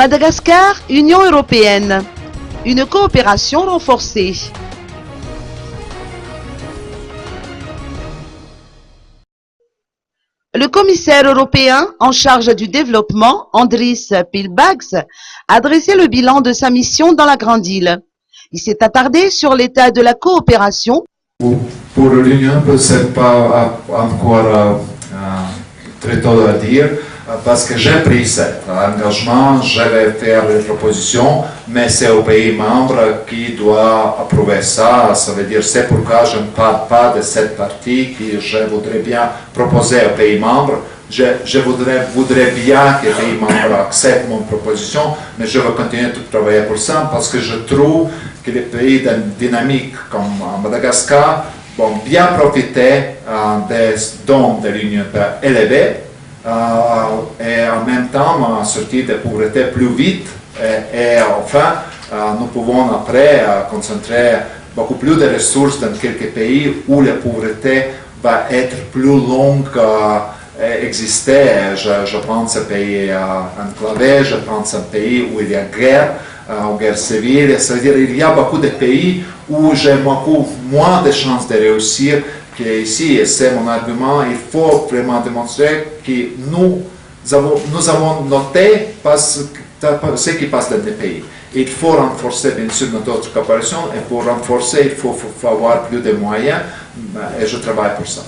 Madagascar, Union européenne. Une coopération renforcée. Le commissaire européen en charge du développement, Andris Pilbags, a dressé le bilan de sa mission dans la Grande Île. Il s'est attardé sur l'état de la coopération. Pour l'Union, c'est pas encore très tôt à dire, parce que j'ai pris cet engagement, je vais faire les propositions, mais c'est au pays membre qui doit approuver ça. Ça veut dire, c'est pourquoi je ne parle pas de cette partie que je voudrais bien proposer aux pays membres. Je voudrais bien que les pays membres acceptent mon proposition, mais je vais continuer de travailler pour ça, parce que je trouve que les pays dynamiques comme Madagascar vont bien profiter des dons de l'Union élevés et en même temps sortir de pauvreté plus vite et enfin nous pouvons après concentrer beaucoup plus de ressources dans quelques pays où la pauvreté va être plus longue exister. Je pense à un pays enclavé, je pense à un pays où il y a guerre, guerre civile. Ça veut dire qu'il y a beaucoup de pays où j'ai beaucoup moins de chances de réussir qu'ici. Et c'est mon argument. Il faut vraiment démontrer que nous avons noté ce qui passe dans les pays. Il faut renforcer bien sûr notre coopération et pour renforcer, il faut avoir plus de moyens et je travaille pour ça.